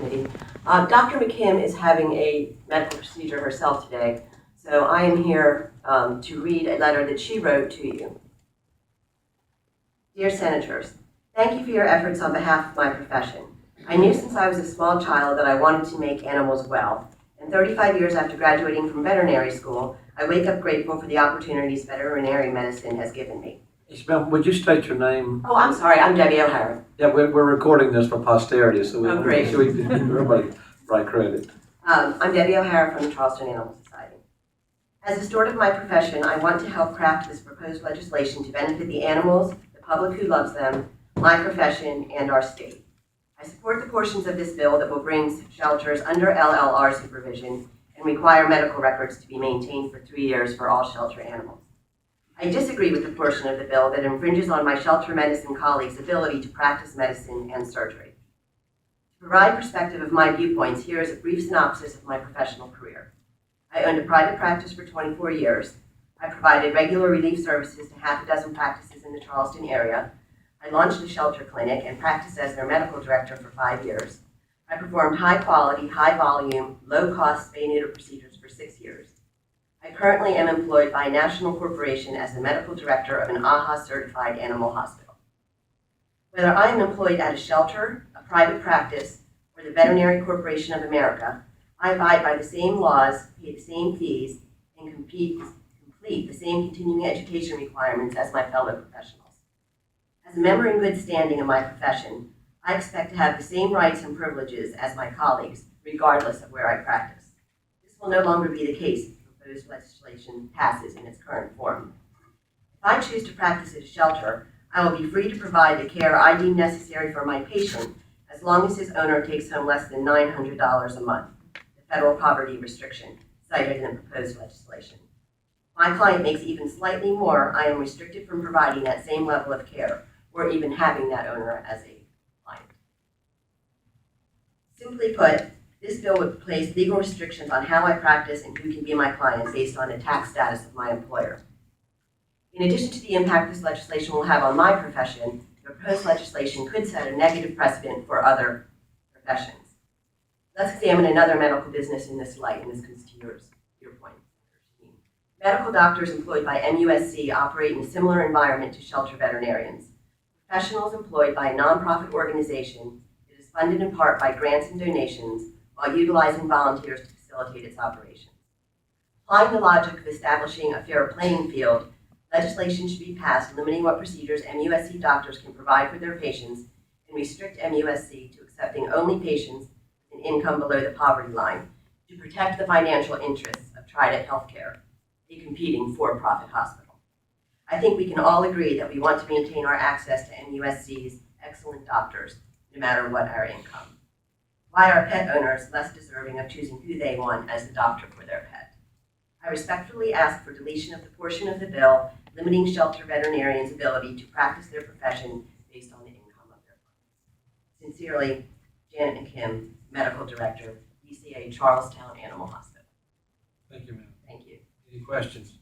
Dr. McKim is having a medical procedure herself today, so I am here to read a letter that she wrote to you. Dear Senators, thank you for your efforts on behalf of my profession. I knew since I was a small child that I wanted to make animals well, and 35 years after graduating from veterinary school, I wake up grateful for the opportunities veterinary medicine has given me. Yes, ma'am, would you state your name? Oh, I'm sorry, I'm Debbie O'Hara. Yeah, we're recording this for posterity, so we Oh, great. so we can give everybody right credit. I'm Debbie O'Hara from the Charleston Animal Society. As a steward of my profession, I want to help craft this proposed legislation to benefit the animals, the public who loves them, my profession, and our state. I support the portions of this bill that will bring shelters under LLR supervision and require medical records to be maintained for 3 years for all shelter animals. I disagree with the portion of the bill that infringes on my shelter medicine colleagues' ability to practice medicine and surgery. To provide perspective of my viewpoints, here is a brief synopsis of my professional career. I owned a private practice for 24 years. I provided regular relief services to half a dozen practices in the Charleston area. I launched a shelter clinic and practiced as their medical director for 5 years. I performed high-quality, high-volume, low-cost spay-neuter procedures for 6 years. I currently am employed by a national corporation as the medical director of an AHA-certified animal hospital. Whether I am employed at a shelter, a private practice, or the Veterinary Corporation of America, I abide by the same laws, pay the same fees, and complete the same continuing education requirements as my fellow professionals. As a member in good standing of my profession, I expect to have the same rights and privileges as my colleagues, regardless of where I practice. This will no longer be the case if the proposed legislation passes in its current form. If I choose to practice at a shelter, I will be free to provide the care I deem necessary for my patient as long as his owner takes home less than $900 a month, the federal poverty restriction cited in the proposed legislation. If my client makes even slightly more, I am restricted from providing that same level of care or even having that owner as a client. Simply put, this bill would place legal restrictions on how I practice and who can be my client based on the tax status of my employer. In addition to the impact this legislation will have on my profession, the proposed legislation could set a negative precedent for other professions. Let's examine another medical business in this light, and this comes to your point. Medical doctors employed by MUSC operate in a similar environment to shelter veterinarians. Professionals employed by a nonprofit organization, it is funded in part by grants and donations while utilizing volunteers to facilitate its operations. Applying the logic of establishing a fair playing field, legislation should be passed limiting what procedures MUSC doctors can provide for their patients and restrict MUSC to accepting only patients with an income below the poverty line to protect the financial interests of Trident Healthcare, a competing for-profit hospital. I think we can all agree that we want to maintain our access to MUSC's excellent doctors, no matter what our income. Why are pet owners less deserving of choosing who they want as the doctor for their pet? I respectfully ask for deletion of the portion of the bill limiting shelter veterinarians' ability to practice their profession based on the income of their clients. Sincerely, Janet McKim, Medical Director, VCA Charlestown Animal Hospital. Thank you, ma'am. Thank you. Any questions?